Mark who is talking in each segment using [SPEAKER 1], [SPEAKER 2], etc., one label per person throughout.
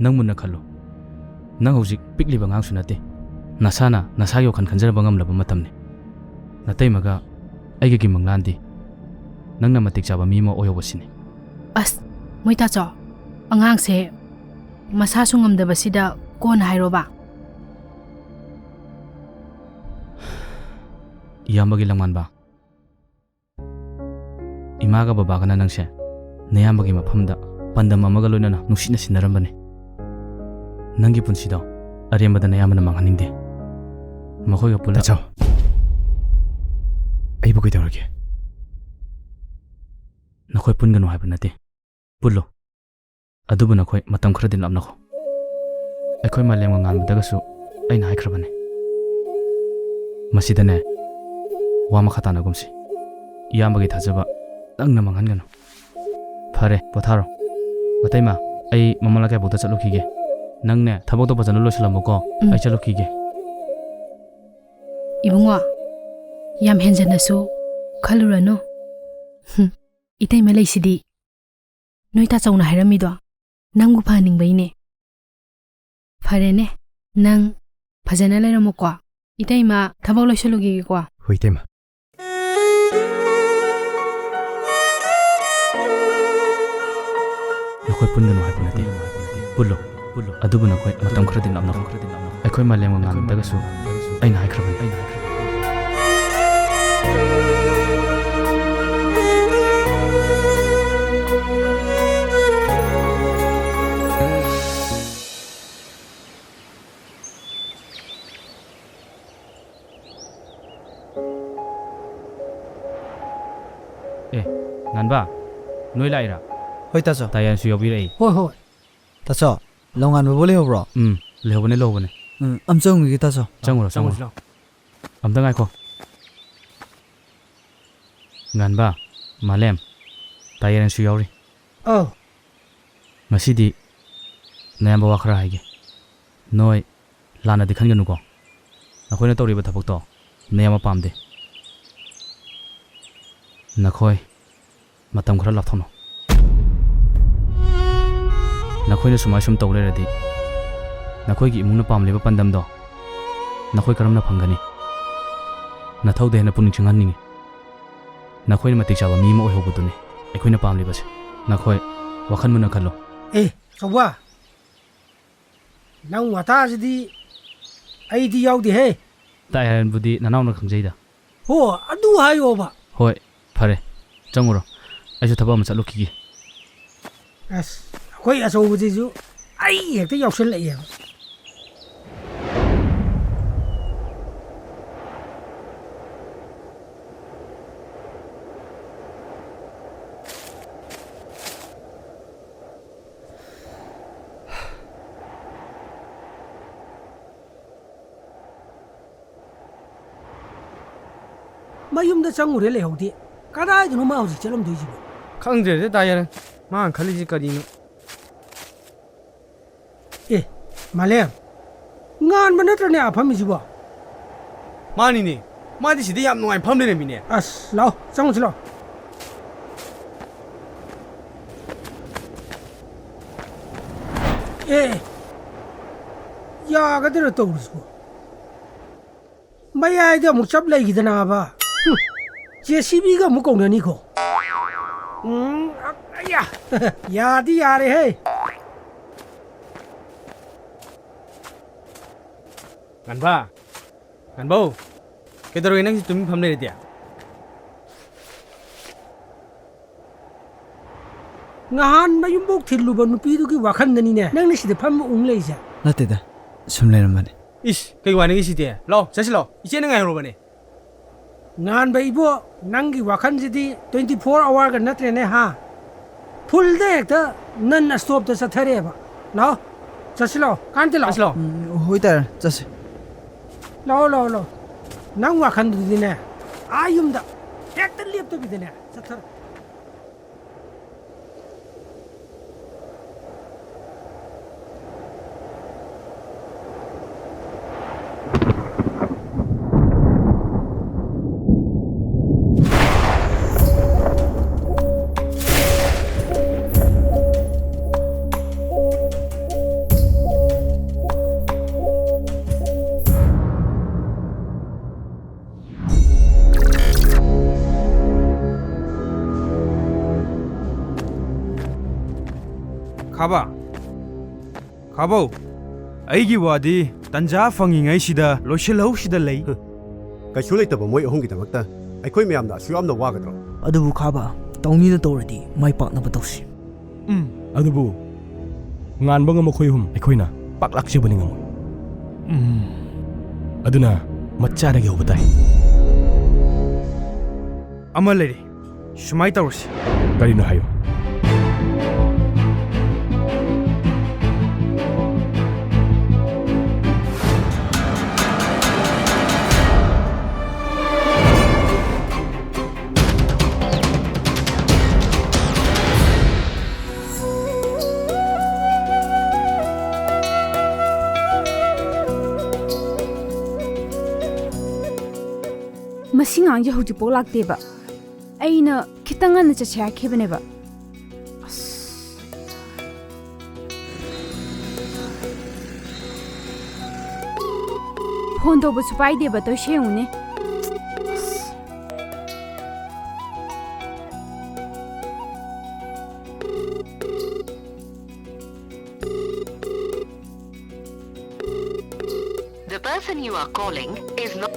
[SPEAKER 1] nang munna khallo nang hojik pikli bangang sunate nasana nasayo khan khanjar bangam laba matamne natai maga aige gi manglandi nangna matik chaba mi mo oyo basine
[SPEAKER 2] as moita cho angang se masa sungam da basida kon hairo ba
[SPEAKER 1] iyambagi langman ba imaga baba kana nangse neyambagi mafamda pandam amaga loinana nusina sinarambane nangi punsido arembada nayamana manghaningde makhoi ga pula
[SPEAKER 3] chao ai bu kaitorage
[SPEAKER 1] nakhoi punganu haiba nate pullo adubu nakhoi matam khara din lamna kho akhoi malem ngan daga su aina haikrabane masidane wama khatana gumsi iyambagi thajaba tangna manghanganu phare potharo mataima ai mamala ka boda chalo khige nangne thabok to bajanu losilamo ko ai chalo khige
[SPEAKER 2] ibungo yam henjana su khalurano itai ma leisidi noita chauna hairami do nangu phaning baine pharene nang phajana leramo ko itai ma thabok loisologi ko
[SPEAKER 3] hoitema
[SPEAKER 1] nakhoi punganu haiba nate pullo adubu nakhoi matam khara din lamna akhoi malem ngan daga su aina haikrabane nganba noi laira
[SPEAKER 3] hoi ta cho
[SPEAKER 1] tayan su yobirei
[SPEAKER 4] hoi
[SPEAKER 3] ta cho longan bo bole bro
[SPEAKER 1] lehobane
[SPEAKER 3] am chong gi ta cho
[SPEAKER 1] changuro amda ngai ko nganba malem tayan su yori
[SPEAKER 4] oh
[SPEAKER 1] masidi nayamba wakhra haige noi lana dikhan ganu ko nakhoi na toriba thapok to nayama pamde nakhoi matam khara lapthono nakhoi na sumai sum tawle radi nakhoi gi imungna pamleba pandam do nakhoi karamna phangani nathau de na puning chingan ningi nakhoi na matik chaba mi ma oho budune ekhoi na pamleba se nakhoi wakhan muna khallo
[SPEAKER 4] sowa nang wata jidi ai di yaw di he
[SPEAKER 1] tayan budi nanaw na khangjeida
[SPEAKER 4] ho adu hayo ba
[SPEAKER 1] hoi phare changuro aisu thaba ma chalo khigi
[SPEAKER 4] as khoi aso budi ju ai hekta yawsel lai ya mayumda changure le hodi kadai dunu ma hodi chelam dei jibo
[SPEAKER 5] khangdre de tayar ma khali ji karino
[SPEAKER 4] malem ngan manatra ne afam jibo
[SPEAKER 5] mani ne ma di sidi yam nuai pham le ne mi ne
[SPEAKER 4] as lao chang chilo ya ga de to usbo mayai de muk chap lai gidana ba JCB ga muk kong ni ko aya ya di ya re he
[SPEAKER 5] ganbo kedoro nang tumi pham le dia
[SPEAKER 4] ngahan mayum bok thilu ba nupi du ki wakhan nani ne nang ni side pham ung lei ja
[SPEAKER 3] nate da sum le ramane
[SPEAKER 5] ish kai wani gi sidi lo chasi lo iche nang ai ro bane
[SPEAKER 4] ngan ba ibo nang gi wakhan jidi 24 hour ga natre ne ha full day ta nan na stop ta sathare ba lao chasi lo kan te lo
[SPEAKER 5] chasi lo
[SPEAKER 3] hoi ta chase
[SPEAKER 4] lo nang wakhan du di ne ayum da hekta lep to bi de ne sathare
[SPEAKER 5] खाबा खाबौ ꯑꯩꯒꯤ ꯋꯥꯗꯤ ꯇꯟꯖꯥ ꯐꯪꯉꯤꯉꯩꯁꯤꯗ ꯂꯣꯏꯁꯤꯜꯍꯧꯁꯤꯗ ꯂꯩ
[SPEAKER 6] ꯀꯩꯁꯨ ꯂꯩꯇꯕ ꯃꯣꯏ ꯑꯍꯨꯝꯒꯤꯗꯃꯛꯇ ꯑꯩꯈꯣꯏ ꯃꯌꯥꯝꯅ ꯑꯁꯨꯛ ꯌꯥꯝꯅ ꯋꯥꯒꯗ꯭ꯔꯣ
[SPEAKER 3] ꯑꯗꯨꯕꯨ ꯈꯥꯕ ꯇꯧꯅꯤꯅ ꯇꯧꯔꯗꯤ ꯃꯥꯏ ꯄꯥꯛꯅꯕ ꯇꯧꯁꯤ
[SPEAKER 7] ꯑꯗꯨꯕꯨ ꯉꯥꯟꯕ ꯉꯝꯕ ꯑꯩꯈꯣꯏ ꯑꯍꯨꯝ ꯑꯩꯈꯣꯏꯅ ꯄꯥꯛ ꯂꯥꯛꯆꯕꯅꯤ ꯉꯝꯃꯣꯏ ꯑꯗꯨꯅ ꯃꯆꯥꯗꯒꯤ ꯍꯧꯕ ꯇꯥꯏ
[SPEAKER 5] ꯑꯃ ꯂꯩꯔꯤ ꯁꯨꯃꯥꯏ ꯇꯧꯔꯁꯤ
[SPEAKER 7] ꯀꯔꯤꯅꯣ ꯍꯥꯏꯌꯨ
[SPEAKER 8] ꯃꯁꯤ ꯉꯥꯡꯁꯦ ꯍꯧꯖꯤꯛꯐꯥꯎ ꯂꯥꯛꯇꯦꯕ ꯑꯩꯅ ꯈꯤꯇꯪ ꯉꯟꯅ ꯆꯠꯁꯦ ꯍꯥꯏꯈꯤꯕꯅꯦꯕ ꯐꯣꯟ ꯇꯧꯕꯁꯨ ꯄꯥꯏꯗꯦꯕ ꯇꯣꯏ ꯁꯦꯡꯉꯨꯅꯦ
[SPEAKER 9] The person you are calling is not.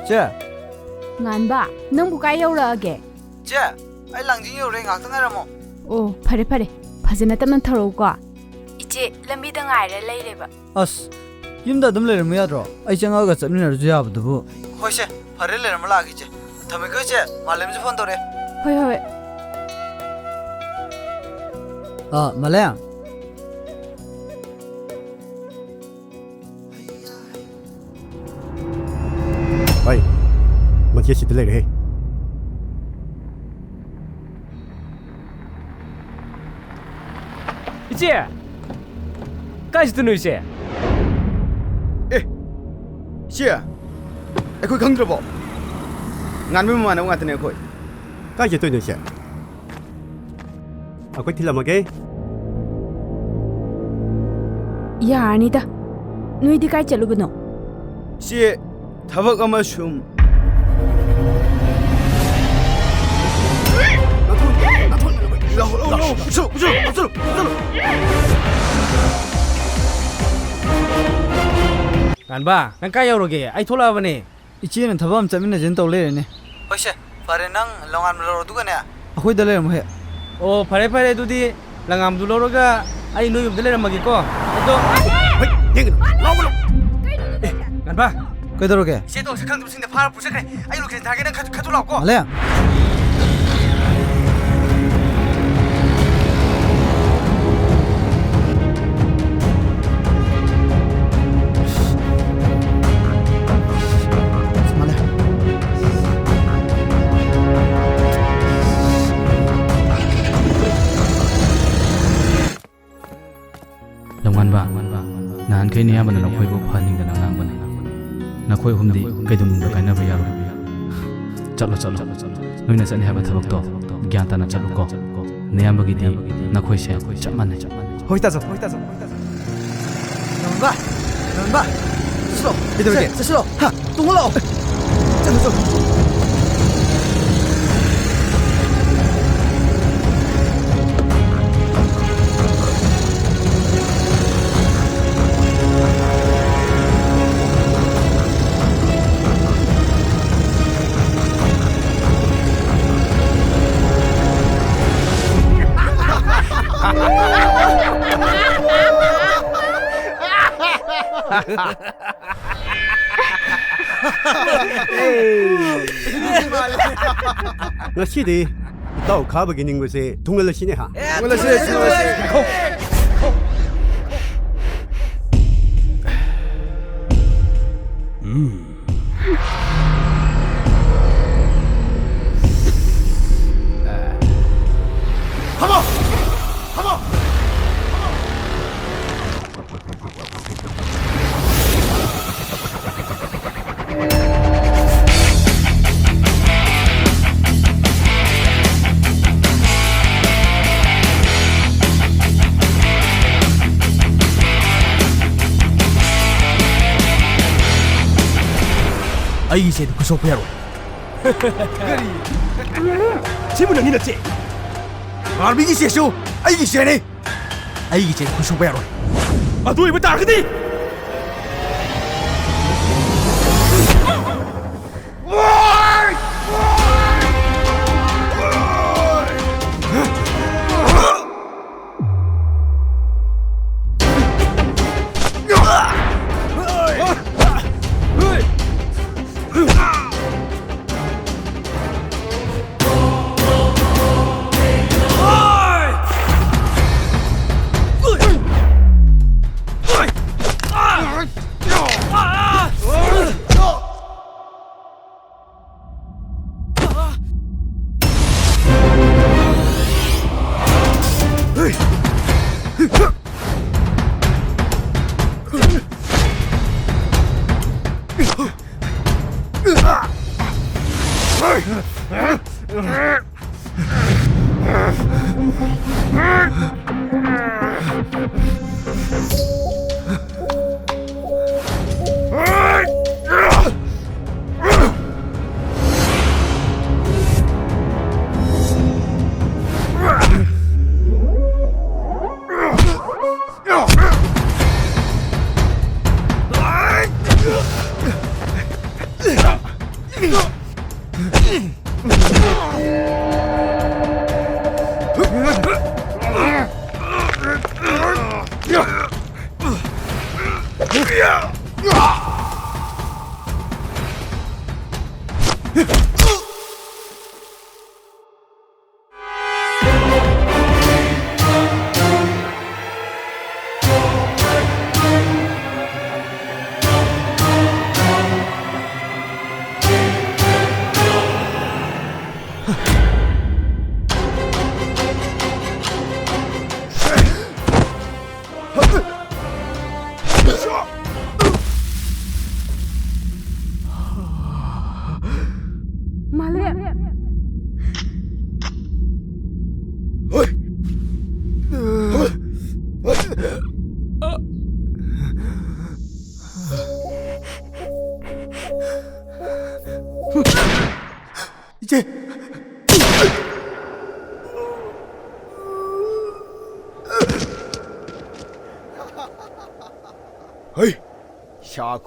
[SPEAKER 3] ꯆꯦ
[SPEAKER 8] ꯉꯥꯟꯕ ꯅꯪꯕꯨ ꯀꯥꯏ ꯌꯧꯔꯛꯑꯒꯦ
[SPEAKER 3] ꯆꯦ ꯑꯩ ꯂꯥꯡꯖꯤꯡ ꯌꯧꯔꯦ ꯉꯥꯛꯇꯪ ꯉꯥꯏꯔꯝꯃꯣ
[SPEAKER 8] ꯑꯣ ꯐꯔꯦ ꯐꯔꯦ ꯐꯖꯅ ꯇꯞꯅ ꯊꯧꯔꯛꯎꯀꯣ ꯏꯆꯦ ꯂꯝꯕꯤꯗ ꯉꯥꯏꯔ ꯂꯩꯔꯦꯕ
[SPEAKER 3] ꯑꯁ ꯌꯨꯝꯗ ꯑꯗꯨꯝ ꯂꯩꯔꯝꯕ ꯌꯥꯗ꯭ꯔꯣ ꯑꯩ ꯆꯪꯉꯛꯑꯒ ꯆꯠꯃꯤꯟꯅꯔꯁꯨ ꯌꯥꯕꯗꯨꯕꯨ ꯍꯣꯏ ꯆꯦ ꯐꯔꯦ ꯂꯩꯔꯝꯃ ꯂꯥꯛꯑꯒꯦ ꯆꯦ ꯊꯝꯃꯦꯀꯣ ꯆꯦ ꯃꯥꯂꯦꯝꯁꯨ ꯐꯣꯟ ꯇꯧꯔꯛꯑꯦ
[SPEAKER 8] ꯍꯣꯏ ꯍꯣꯏ
[SPEAKER 3] ꯃꯥꯂꯦꯝ
[SPEAKER 6] ꯚꯥꯏ ꯃꯆꯦ ꯁꯤꯗ ꯂꯩꯔꯦ
[SPEAKER 7] 이제 까지 뜨는 이제
[SPEAKER 5] ꯏꯆꯦ ꯑꯩꯈꯣꯏ ꯈꯪꯗ꯭ꯔꯕꯣ ꯉꯥꯟꯕ ꯃꯃꯥꯟꯅꯕ ꯉꯥꯛꯇꯅꯦ ꯑꯩꯈꯣꯏ
[SPEAKER 6] ꯀꯥꯏ ꯆꯠꯇꯣꯏꯅꯣ ꯏꯆꯦ ꯑꯩꯈꯣꯏ ꯊꯤꯜꯂꯝꯃꯒꯦ
[SPEAKER 8] ꯌꯥꯔꯅꯤꯗ ꯅꯣꯏꯗꯤ ꯀꯥꯏ ꯆꯠꯂꯨꯕꯅꯣ
[SPEAKER 5] ꯏꯆꯦ ꯊꯕꯛ ꯑꯃ ꯁꯨꯝ
[SPEAKER 10] ꯉꯥꯟꯕ ꯅꯪ ꯀꯥꯏ ꯌꯧꯔꯒꯦ ꯑꯩ ꯊꯣꯛꯂꯛꯑꯕꯅꯦ
[SPEAKER 3] ꯏꯆꯦꯅ ꯊꯕꯛ ꯑꯃ ꯆꯠꯃꯤꯟꯅꯁꯦꯅ ꯇꯧ ꯂꯩꯔꯦꯅꯦ ꯍꯣꯏꯁꯦ ꯐꯔꯦ ꯅꯪ ꯂꯣꯡꯉꯥꯟꯕ ꯂꯧꯔꯣ ꯑꯗꯨꯒꯅꯦ ꯑꯩꯈꯣꯏꯗ ꯂꯩꯔꯝꯃꯣ ꯍꯦꯛ
[SPEAKER 10] ꯑꯣ ꯐꯔꯦ ꯐꯔꯦ ꯑꯗꯨꯗꯤ ꯂꯪꯉꯥꯝꯗꯨ ꯂꯧꯔꯒ ꯑꯩ ꯅꯣꯏ ꯌꯨꯝꯗ ꯂꯩꯔꯝꯃꯒꯦꯀꯣ ꯑꯗꯣ ꯉꯥꯟꯕ
[SPEAKER 3] ꯀꯩꯗꯧꯔꯒꯦ
[SPEAKER 10] ꯏꯆꯦꯗꯣ ꯁꯛꯈꯪꯗꯕꯁꯤꯡꯗ ꯐꯥꯔ ꯄꯨꯆꯠꯈ꯭ꯔꯦ ꯑꯩ ꯂꯣꯀꯦꯁꯟ ꯊꯥꯒꯦ ꯅꯪ ꯈꯠꯊꯣꯛꯂꯛꯑꯣꯀꯣ
[SPEAKER 3] ꯃꯥꯂꯦꯝ
[SPEAKER 1] ꯂꯝꯉꯥꯟꯕ ꯅꯍꯥꯟꯈꯩ ꯑꯌꯥꯝꯕꯅ ꯅꯈꯣꯏꯕꯨ ꯐꯍꯟꯅꯤꯡꯗꯅ ꯉꯥꯡꯕꯅꯤ ꯅꯈꯣꯏ ꯑꯍꯨꯝꯗꯤ ꯀꯩꯗꯧꯅꯨꯡꯗ ꯀꯥꯏꯅꯕ ꯌꯥꯔꯣꯏ ꯆꯠꯂꯣ ꯅꯣꯏꯅ ꯆꯠꯅꯤ ꯍꯥꯏꯕ ꯊꯕꯛꯇꯣ ꯒ꯭ꯌꯥꯟ ꯇꯥꯅ ꯆꯠꯂꯨꯀꯣ ꯅꯌꯥꯝꯕꯒꯤꯗꯤ ꯅꯈꯣꯏꯁꯦ ꯆꯞ ꯃꯥꯟꯅꯩ
[SPEAKER 5] ꯍꯣꯏ ꯇꯥꯖꯧ
[SPEAKER 3] ꯂꯣꯡꯉꯥꯟꯕ ꯆꯠꯁꯤꯂꯣ ꯀꯩꯗꯧꯔꯒꯦ ꯆꯠꯁꯤꯂꯣ ꯇꯨꯡꯉꯣ ꯂꯥꯛꯑꯣ ꯆꯠꯂꯣ
[SPEAKER 6] ꯉꯁꯤꯗꯤ ꯏꯇꯥꯎ ꯈꯥꯕꯒꯤ ꯅꯤꯡꯕꯁꯦ ꯊꯨꯡꯍꯜꯂꯁꯤꯅꯦ ꯍꯥ
[SPEAKER 7] ꯑꯩꯒꯤ ꯆꯦꯗꯨ ꯈꯨꯠꯁꯣꯛꯄ ꯌꯥꯔꯣꯏ ꯁꯤꯕꯨ ꯅꯪꯒꯤ ꯅꯠꯆꯦ ꯉꯥꯟꯕꯤꯒꯤ ꯆꯦꯁꯨ ꯑꯩꯒꯤ ꯆꯦꯅꯤ ꯑꯩꯒꯤ ꯆꯦꯗꯨ ꯈꯨꯠꯁꯣꯛꯄ ꯌꯥꯔꯣꯏ ꯑꯗꯨ ꯑꯣꯏꯕ ꯇꯥꯔꯒꯗꯤ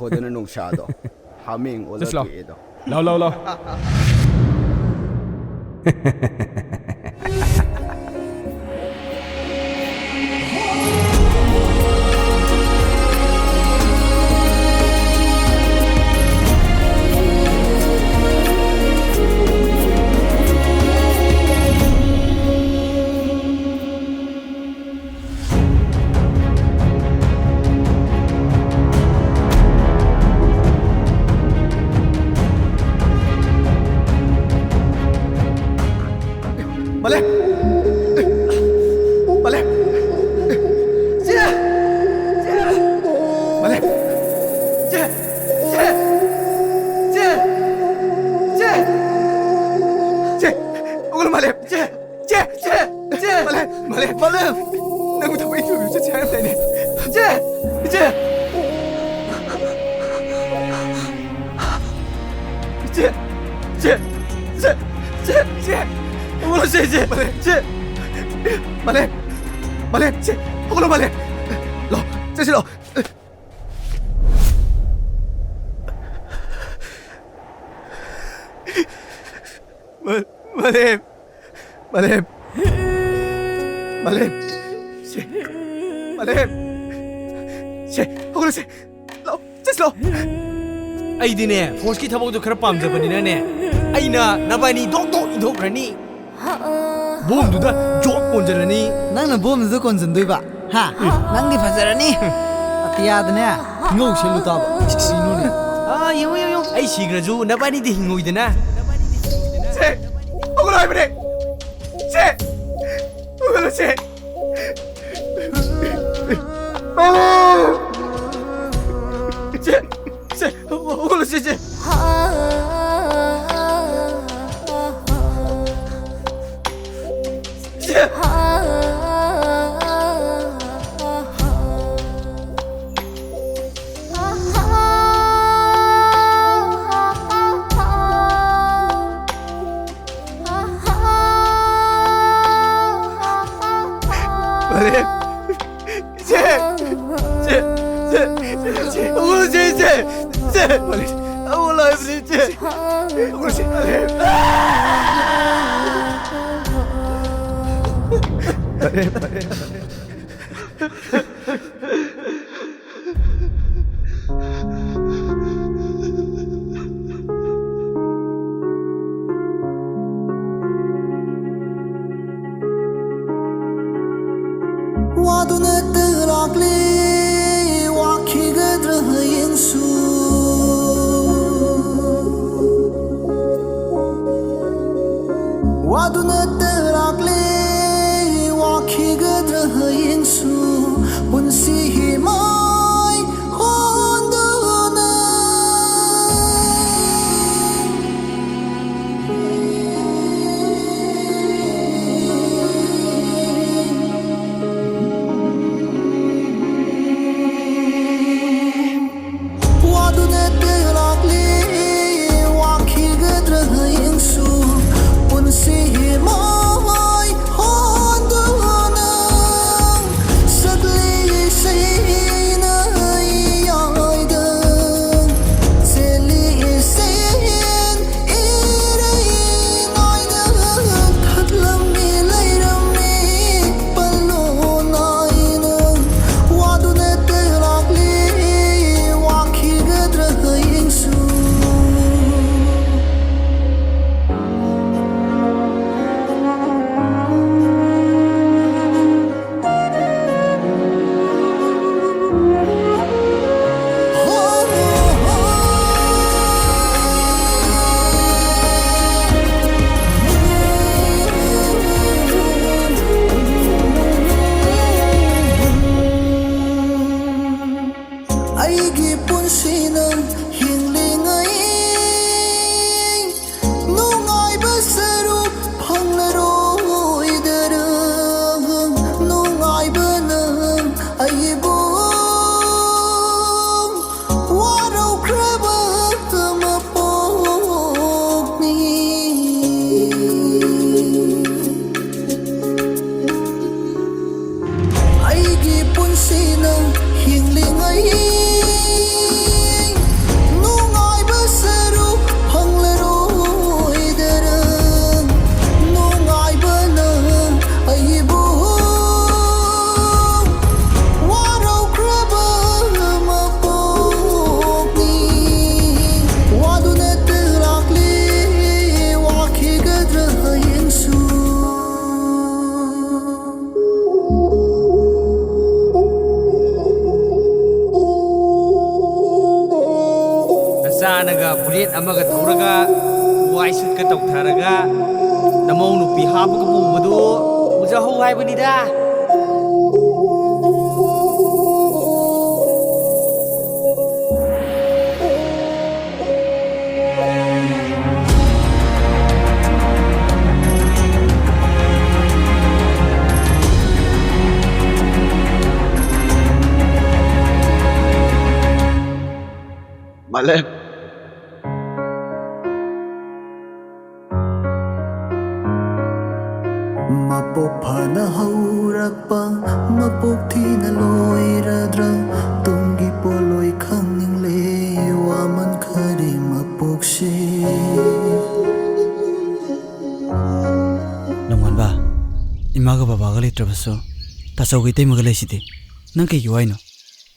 [SPEAKER 11] ꯈꯣꯗꯅ ꯅꯨꯡꯁꯥꯗꯣ ꯍꯥꯃꯦꯡ ꯑꯣꯜꯂꯛꯑꯦꯗꯣ
[SPEAKER 7] ꯂꯥꯎ ꯂꯥꯎ ꯂꯥꯎ
[SPEAKER 10] ꯑꯩꯗꯤꯅꯦ ꯐꯣꯔꯁꯀꯤ ꯊꯕꯛꯇꯣ ꯈꯔ ꯄꯥꯝꯖꯕꯅꯤꯅꯅꯦ ꯑꯩꯅ ꯅꯕꯥꯏꯅꯤ ꯗꯣꯛ ꯗꯣꯛ ꯏꯟꯊꯣꯛꯈ꯭ꯔꯅꯤ ꯕꯣꯝꯗꯨꯗ ꯖꯣꯛ ꯀꯣꯟꯖꯔꯅꯤ
[SPEAKER 3] ꯅꯪꯅ ꯕꯣꯝꯗꯨꯗ ꯀꯣꯟꯖꯟꯗꯣꯏꯕ ꯍꯥ ꯅꯪꯗꯤ ꯐꯖꯔꯅꯤ ꯑꯇꯤꯌꯥꯗꯅꯦ ꯍꯤꯡꯉꯧ ꯁꯦꯜꯂꯨ ꯇꯥꯕ ꯁꯤꯅꯨꯅꯦ
[SPEAKER 10] ꯌꯦꯡꯉꯨ ꯌꯦꯡꯉꯨ ꯑꯩ ꯁꯤꯈ꯭ꯔꯁꯨ ꯅꯕꯥꯏꯅꯤꯗꯤ ꯍꯤꯡꯉꯣꯏꯗꯅ
[SPEAKER 11] ꯁꯦ ꯍꯧꯒꯠꯂꯣ ꯍꯥꯏꯕꯅꯦ ꯁꯦ ꯍꯧꯒꯠꯂꯣ ꯁꯦ ꯁꯦ hugolo siya. أقول يا ابني أقول
[SPEAKER 12] Waduna terakli waki gadra yinsu Waduna terakli waki gadra yinsu Punsi himai honduna Waduna terakli waki gadra yinsu Punsi himai honduna Sadli sayna yaida Seli sayin irai naida Thadlam mi layram mi pallo naina Waduna terakli waki gadra yinsu Aigi punsina hinglingai Nungai basaru panglaroi darang Nungai banang aibu Warau kraba mapokni Aigi punsina hinglingai Nungai basaru panglaroi darang Nungai banang aibu Warau kraba mapokni Waduna terakli waki gadra yinsu
[SPEAKER 10] ꯅꯆꯥꯅꯒ bullet ꯑꯃꯒ ꯊꯧꯔꯒ ꯋꯥꯏ ꯁꯤꯠꯀ ꯇꯧꯊꯔꯒ ꯅꯃꯧ ꯅꯨꯄꯤ ꯍꯥꯞꯄꯒ ꯄꯨꯕꯗꯣ ꯎꯖꯍꯧ ꯍꯥꯏꯕꯅꯤꯗ
[SPEAKER 11] Malem
[SPEAKER 12] Mapok phana haurakpa mapok thina loiradra Tungi poloi khangning le waman khari mapok she
[SPEAKER 3] ꯅꯪꯉꯥꯟꯕ ꯏꯃꯥꯒ ꯕꯕꯥꯒ ꯂꯩꯇ꯭ꯔꯕꯁꯨ ꯇꯥꯆꯧꯒ ꯏꯇꯩꯃꯒ ꯂꯩꯁꯤꯗꯤ ꯅꯪ ꯀꯩꯒꯤ ꯋꯥꯏꯅꯣ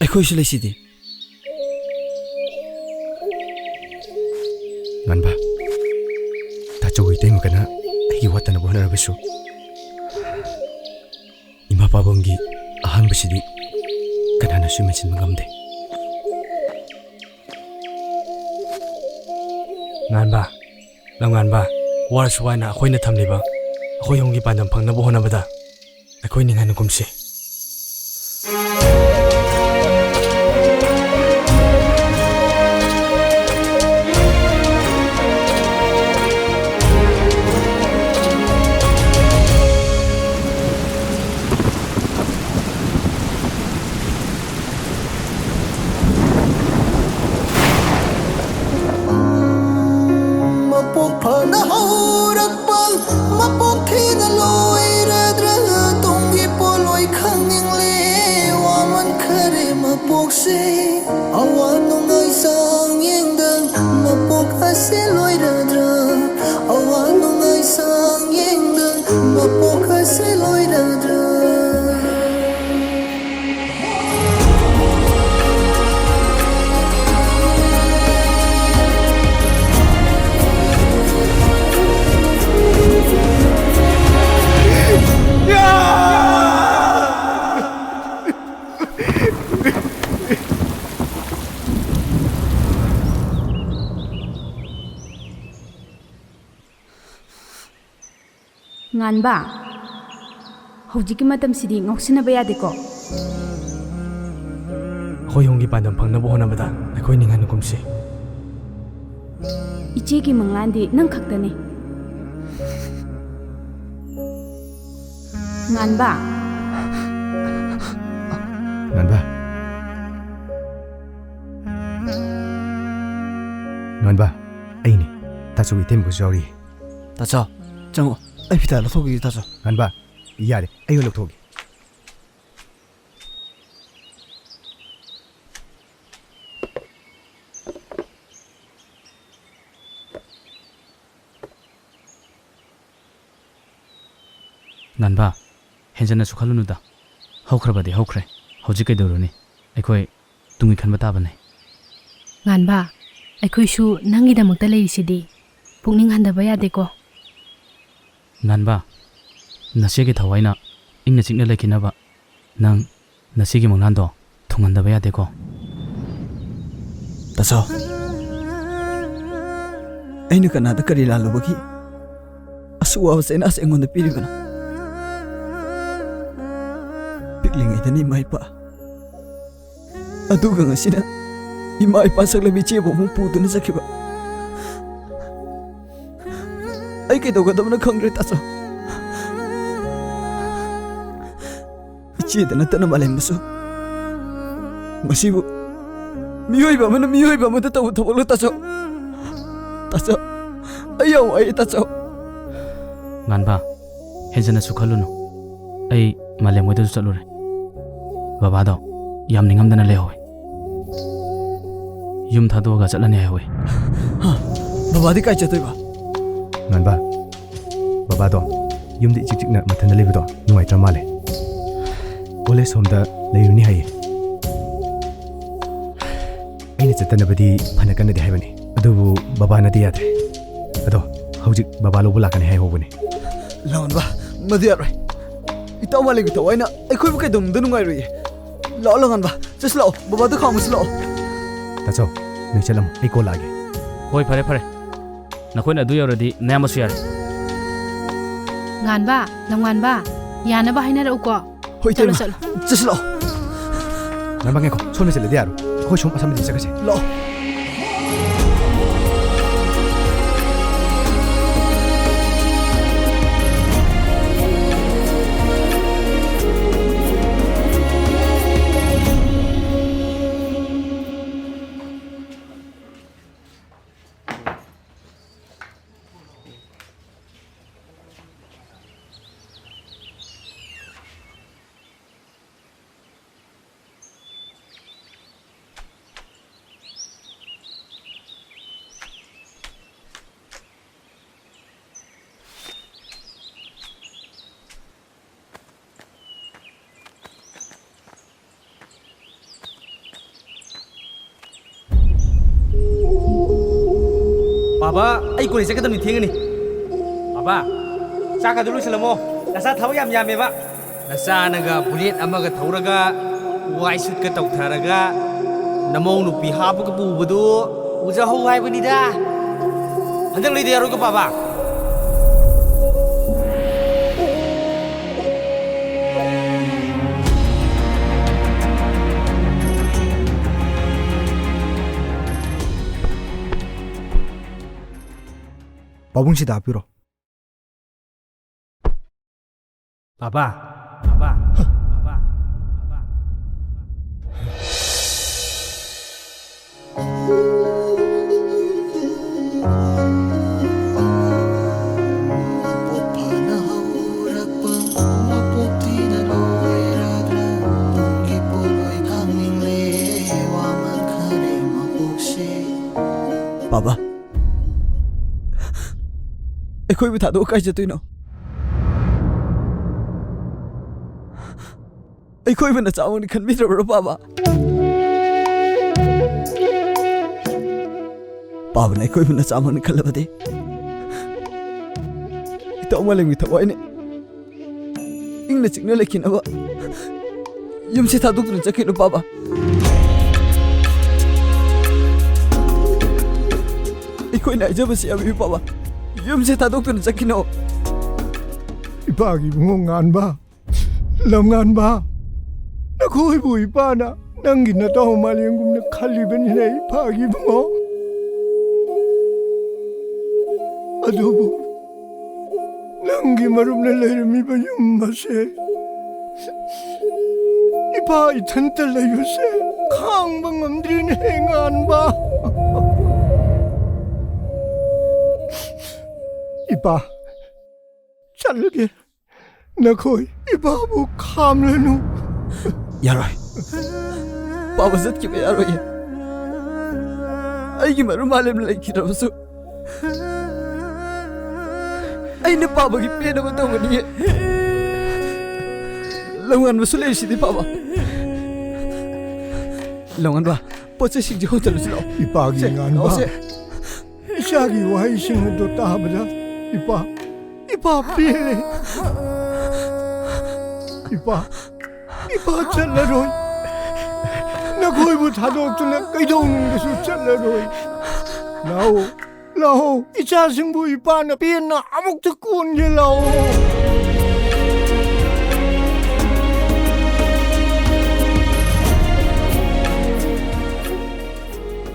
[SPEAKER 3] ꯑꯩꯈꯣꯏꯁꯨ ꯂꯩꯁꯤꯗꯤ
[SPEAKER 7] ꯉꯥꯟꯕ ꯇꯥꯆꯧꯒ ꯏꯇꯩꯃꯒꯅ ꯑꯩꯒꯤ ꯋꯥꯠꯇꯅꯕ ꯍꯣꯠꯅꯔꯕꯁꯨ ꯏꯃꯥ ꯄꯥꯕꯨꯡꯒꯤ ꯑꯍꯥꯟꯕꯁꯤꯗꯤ ꯀꯅꯥꯅꯁꯨ ꯃꯦꯟꯁꯤꯟꯕ ꯉꯝꯗꯦ
[SPEAKER 1] ꯉꯥꯟꯕ ꯂꯝꯉꯥꯟꯕ ꯋꯥꯔꯁꯨ ꯋꯥꯏꯅ ꯑꯩꯈꯣꯏꯅ ꯊꯝꯂꯤꯕ ꯑꯩꯈꯣꯏ ꯍꯣꯡꯒꯤ ꯄꯥꯟꯗꯝ ꯐꯪꯅꯕ ꯍꯣꯠꯅꯕꯗ ꯑꯩꯈꯣꯏ ꯅꯤꯡꯍꯟꯅ ꯀꯨꯝꯁꯤ
[SPEAKER 12] Mapok phana haurakpa mapok thina loiradra Tungi poloi
[SPEAKER 8] ꯉꯥꯟꯕ ꯍꯧꯖꯤꯛꯀꯤ ꯃꯇꯝꯁꯤꯗꯤ ꯉꯥꯎꯁꯤꯟꯅꯕ ꯌꯥꯗꯦꯀꯣ
[SPEAKER 10] ꯑꯩꯈꯣꯏ ꯍꯣꯡꯒꯤ ꯄꯥꯟꯗꯝ ꯐꯪꯅꯕ ꯍꯣꯠꯅꯕꯗ ꯑꯩꯈꯣꯏ ꯅꯤꯡꯍꯟꯅ ꯀꯨꯝꯁꯤ
[SPEAKER 8] ꯏꯆꯦꯒꯤ ꯃꯪꯂꯥꯟꯗꯤ ꯅꯪ ꯈꯛꯇꯅꯤ ꯉꯥꯟꯕ
[SPEAKER 6] ꯉꯥꯟꯕ ꯉꯥꯟꯕ ꯑꯩꯅꯤ ꯇꯥꯆꯧ ꯏꯇꯩꯃꯒꯁꯨ ꯌꯥꯎꯔꯤ
[SPEAKER 3] ꯇꯥꯆꯧ ꯆꯪꯉꯣ ꯑꯩ ꯐꯤꯇꯥ ꯂꯧꯊꯣꯛꯈꯤꯒꯦ ꯇꯥꯆꯧ
[SPEAKER 6] ꯉꯥꯟꯕ ꯌꯥꯔꯦ ꯑꯩ ꯑꯣꯏꯅ ꯂꯧꯊꯣꯛꯑꯒꯦ
[SPEAKER 1] ꯉꯥꯟꯕ ꯍꯦꯟꯖꯟꯅꯁꯨ ꯈꯜꯂꯨꯅꯨꯗ ꯍꯧꯈ꯭ꯔꯕꯗꯤ ꯍꯧꯈ꯭ꯔꯦ ꯍꯧꯖꯤꯛ ꯀꯩꯗꯧꯔꯨꯅꯤ ꯑꯩꯈꯣꯏ ꯇꯨꯡꯒꯤ ꯈꯟꯕ ꯇꯥꯕꯅꯤ
[SPEAKER 2] ꯉꯥꯟꯕ ꯑꯩꯈꯣꯏꯁꯨ ꯅꯪꯒꯤꯗꯃꯛꯇ ꯂꯩꯔꯤꯁꯤꯗꯤ ꯄꯨꯛꯅꯤꯡ ꯍꯟꯗꯕ ꯌꯥꯗꯦꯀꯣ
[SPEAKER 1] ꯉꯥꯟꯕ ꯅꯆꯦꯒꯤ ꯊꯋꯥꯏꯅ ꯏꯪꯅ ꯆꯤꯛꯅ ꯂꯩꯈꯤꯅꯕ ꯅꯪ ꯅꯆꯦꯒꯤ ꯃꯪꯂꯥꯟꯗꯣ ꯊꯨꯡꯍꯟꯗꯕ ꯌꯥꯗꯦꯀꯣ
[SPEAKER 3] ꯇꯥꯆꯧ ꯑꯩꯅ ꯀꯅꯥꯗ ꯀꯔꯤ ꯂꯥꯜꯂꯨꯕꯒꯤ ꯑꯁꯨꯛ ꯋꯥꯕ ꯆꯩꯅꯥꯁꯦ ꯑꯩꯉꯣꯟꯗ ꯄꯤꯔꯤꯕꯅꯣ ꯄꯤꯛꯂꯤꯉꯩꯗꯅ ꯏꯃꯥ ꯏꯄꯥ ꯑꯗꯨꯒ ꯉꯁꯤꯅ ꯏꯃꯥ ꯏꯄꯥ ꯁꯛꯂꯕꯤ ꯏꯆꯦꯕꯨ ꯑꯃꯨꯛ ꯄꯨꯗꯨꯅ ꯆꯠꯈꯤꯕ ꯑꯩ ꯀꯩꯗꯧꯒꯗꯕꯅꯣ ꯈꯪꯗ꯭ꯔꯦ ꯇꯥꯆꯧ ꯏꯆꯦꯗ ꯅꯠꯇꯅ ꯃꯥꯂꯦꯝꯗꯁꯨ ꯃꯁꯤꯕꯨ ꯃꯤꯑꯣꯏꯕ ꯑꯃꯅ ꯃꯤꯑꯣꯏꯕ ꯑꯃꯗ ꯇꯧꯕ ꯊꯕꯛꯂꯣ ꯇꯥꯆꯧ ꯇꯥꯆꯧ ꯑꯩ ꯌꯥꯝ ꯋꯥꯏꯌꯦ ꯇꯥꯆꯧ
[SPEAKER 1] ꯉꯥꯟꯕ ꯍꯦꯟꯖꯟꯅꯁꯨ ꯈꯜꯂꯨꯅꯨ ꯑꯩ ꯃꯥꯂꯦꯝ ꯍꯣꯏꯗꯁꯨ ꯆꯠꯂꯨꯔꯦ ꯕꯕꯥꯗꯣ ꯌꯥꯝ ꯅꯤꯡꯉꯝꯗꯅ ꯂꯩꯍꯧꯋꯦ ꯌꯨꯝ ꯊꯥꯗꯣꯛꯑꯒ ꯆꯠꯂꯅꯤ ꯍꯥꯏꯍꯧꯋꯦ
[SPEAKER 3] ꯕꯕꯥꯗꯤ ꯀꯥꯏ ꯆꯠꯇꯣꯏꯕ
[SPEAKER 6] ꯉꯥꯟꯕ ꯕꯕꯥꯗꯣ ꯌꯨꯝꯗ ꯏꯆꯤꯛ ꯆꯤꯛꯅ ꯃꯊꯟꯗ ꯂꯩꯕꯗꯣ ꯅꯨꯡꯉꯥꯏꯇ꯭ꯔ ꯃꯥꯜꯂꯦ ꯀꯣꯂꯦꯖ ꯍꯣꯝꯗ ꯂꯩꯔꯨꯅꯤ ꯍꯥꯏꯌꯦ ꯑꯩꯅ ꯆꯠꯇꯅꯕꯗꯤ ꯐꯅ ꯀꯟꯅꯗꯤ ꯍꯥꯏꯕꯅꯤ ꯑꯗꯨꯕꯨ ꯕꯕꯥꯅꯗꯤ ꯌꯥꯗ꯭ꯔꯦ ꯑꯗꯣ ꯍꯧꯖꯤꯛ ꯕꯕꯥ ꯂꯧꯕ ꯂꯥꯛꯀꯅꯤ ꯍꯥꯏꯍꯧꯕꯅꯤ
[SPEAKER 3] ꯂꯥꯎꯟꯕ ꯃꯗꯨ ꯌꯥꯔꯣꯏ ꯏꯇꯥꯎ ꯃꯥꯂꯦꯝꯒꯤ ꯊꯋꯥꯏꯅ ꯑꯩꯈꯣꯏꯕꯨ ꯀꯩꯗꯧꯅꯨꯡꯗ ꯅꯨꯡꯉꯥꯏꯔꯣꯏꯌꯦ ꯂꯥꯛꯑꯣ ꯂꯥꯡꯉꯟꯕ ꯆꯠꯁꯤ ꯂꯥꯛꯑꯣ ꯕꯕꯥꯗꯣ ꯈꯥꯝꯃꯁꯤ ꯂꯥꯛꯑꯣ
[SPEAKER 6] ꯇꯥꯆꯧ ꯅꯣꯏ ꯆꯠꯂꯝꯃꯣ ꯑꯩ ꯀꯣꯜ ꯂꯥꯛꯑꯒꯦ
[SPEAKER 1] ꯍꯣꯏ ꯐꯔꯦ ꯐꯔꯦ ꯅꯈꯣꯏꯅ ꯑꯗꯨ ꯌꯧꯔꯗꯤ ꯅꯌꯥꯝꯕꯁꯨ ꯌꯥꯔꯦ
[SPEAKER 2] ꯉꯥꯟꯕ ꯂꯝꯉꯥꯟꯕ ꯌꯥꯅꯕ ꯍꯥꯏꯅꯔꯛꯎꯀꯣ
[SPEAKER 3] ꯍꯣꯏ
[SPEAKER 2] ꯆꯠꯂꯣ
[SPEAKER 3] ꯏꯇꯩꯃ
[SPEAKER 2] ꯆꯠꯂꯣ
[SPEAKER 3] ꯆꯠꯁꯤ ꯂꯥꯛꯑꯣ
[SPEAKER 6] ꯉꯥꯟꯕ ꯉꯥꯏꯈꯣ ꯁꯣꯝꯗ ꯆꯠꯂꯗꯤ ꯌꯥꯔꯣꯏ ꯑꯩꯈꯣꯏ ꯁꯣꯝ ꯑꯁꯥꯝꯗꯤ ꯆꯠꯀꯁꯦ
[SPEAKER 3] ꯂꯥꯛꯑꯣ
[SPEAKER 10] ꯕꯥꯕꯥ ꯑꯩ ꯀꯣꯂꯦꯖ ꯆꯠꯀꯗꯕꯅꯤ ꯊꯦꯡꯒꯅꯤ ꯕꯥꯕꯥ ꯆꯥꯛꯀꯗꯨ ꯂꯣꯏꯁꯤꯜꯂꯝꯃꯣ ꯅꯆꯥ ꯊꯕꯛ ꯌꯥꯝ ꯌꯥꯝꯃꯦꯕ ꯅꯆꯥꯅꯒ ꯕꯨꯂꯦꯠ ꯑꯃꯒ ꯊꯧꯔꯒ ꯋꯥꯏ ꯁꯨꯠꯀ ꯇꯧꯊꯔꯒ ꯅꯃꯧ ꯅꯨꯄꯤ ꯍꯥꯞꯄꯒ ꯄꯨꯕꯗꯨ ꯎꯖꯍꯧ ꯍꯥꯏꯕꯅꯤꯗ ꯍꯟꯗꯛ ꯂꯩꯗ ꯌꯥꯔꯣꯏꯀꯣ ꯕꯥꯕꯥ
[SPEAKER 7] ꯄꯥꯕꯨꯡꯁꯤꯗ ꯍꯥꯞꯄꯤꯔꯣ
[SPEAKER 10] ꯕꯥꯕꯥ ꯕꯥꯕꯥ ꯕꯥꯕꯥ ꯕꯥꯕꯥ
[SPEAKER 12] ꯃꯄꯣꯛ ꯐꯥꯅ ꯍꯧꯔꯛꯄ ꯃꯄꯣꯛ ꯊꯤꯅ ꯂꯣꯏꯔꯒ ꯇꯨꯡꯒꯤ ꯄꯣꯠꯂꯣꯏ ꯈꯪꯅꯤꯡꯂꯦ ꯋꯥꯃꯟꯈꯔꯦ ꯃꯄꯣꯛꯁꯦ
[SPEAKER 3] ꯕꯥꯕꯥ ꯑꯩꯈꯣꯏꯕꯨ ꯊꯥꯗꯣꯛꯑ ꯀꯥꯏ ꯆꯠꯇꯣꯏꯅꯣ ꯑꯩꯈꯣꯏꯕꯨ ꯅꯆꯥꯃꯛꯅꯤ ꯈꯟꯕꯤꯗ꯭ꯔꯕ꯭ꯔꯣ ꯕꯥꯕꯥ ꯕꯥꯕꯥꯅ ꯑꯩꯈꯣꯏꯕꯨ ꯅꯆꯥꯃꯛꯅꯤ ꯈꯜꯂꯕꯗꯤ ꯏꯇꯥꯎ ꯃꯥꯂꯦꯝꯒꯤ ꯊꯋꯥꯏꯅ ꯏꯪꯅ ꯆꯤꯛꯅ ꯂꯩꯈꯤꯅꯕ ꯌꯨꯝꯁꯤ ꯊꯥꯗꯣꯛꯇꯨꯅ ꯆꯠꯈꯤꯅꯨ ꯕꯥꯕꯥ ꯑꯩꯈꯣꯏꯅ ꯍꯥꯏꯖꯕꯁꯤ ꯌꯥꯕꯤꯌꯨ ꯕꯥꯕꯥ ꯌꯨꯝꯁꯤ ꯊꯥꯗꯣꯛꯇꯨꯅ ꯆꯠꯈꯤꯅꯣ
[SPEAKER 13] 이파기 붕어간바 럼간바 나코이부 이파나 낭기나 따오 말리응금나 칼리벤이네 이파기 붕어 아두부 낭기 마름나 레르미바 윤마세 이파 이탄달라 요새 강방엄들인 행한바 이파 잘르게 나코이 이파부 감르누
[SPEAKER 3] 야로이 바보 젖기면 야로이 아이기 마루 말렘 레이키라면서 아이는 바보기 빼놓고 떠오니 롱안 무술래시디 바보 롱안 봐 버스 신지 호텔로 슬러
[SPEAKER 13] 이파기 안바 이샤기 와이싱도 따하보자 이파 빌레 이파 잘라로이 나코이부 다독주나 끄이동데서 잘라로이 라오 이 자승부 이파나 비엔나 아목 듣고 온게 라오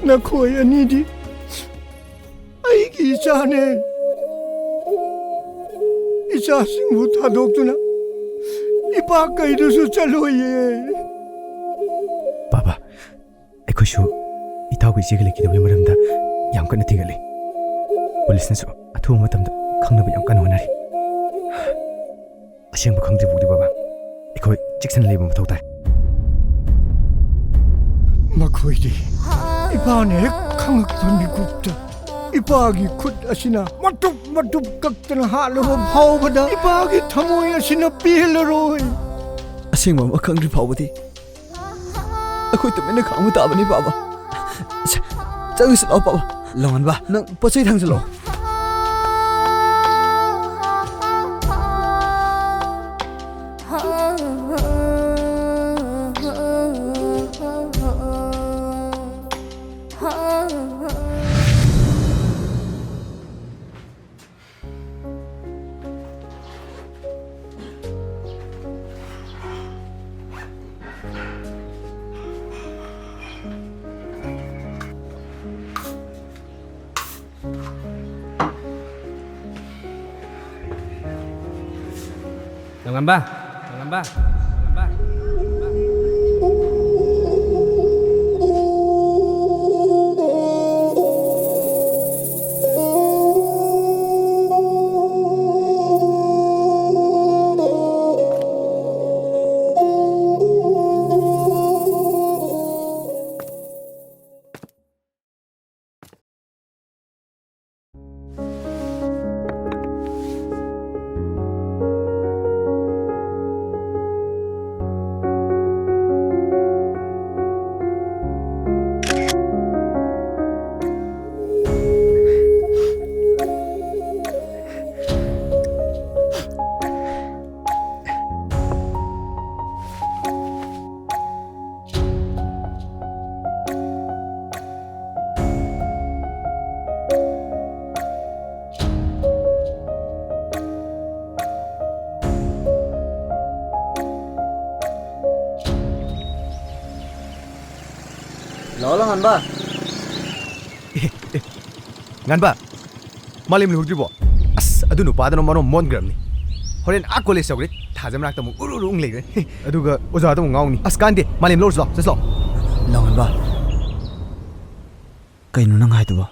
[SPEAKER 13] 나코이 아니디 아이기 이자네 이 자승부 다독주나 이파 끄이도서 잘로예
[SPEAKER 6] 바바 에코슈 이타고 이제가 레키도의 말음다 양건의 티갈리 폴리스나서 아투어 마탐다 강나바 양건 원하리 아시앙부 강지 부디 바바 이거 직선 레이브 못 타오다
[SPEAKER 13] 나코이디 이파네 강학던 미국다 이파기 굿 아시나 마뚝 깍던 하르고 파오바다 이파기 타모이 아시나 빌러로이
[SPEAKER 3] 아싱마 마캉리 파오디 아코이 때문에 강무 따바니 바바 짱이 슬러 바바 롱안 봐너 버스에 탕슬러
[SPEAKER 10] Ngamba.
[SPEAKER 3] Lolang Anba.
[SPEAKER 7] Nganba. Malim lurjibo. As adu nu padano mano mongramni. Horen a college sagre thajam rakta mu urung legre. Aduga oza ta ngawni. As kande malim lorso seslo.
[SPEAKER 3] Lolang Anba. Kainu nang hai tu ba.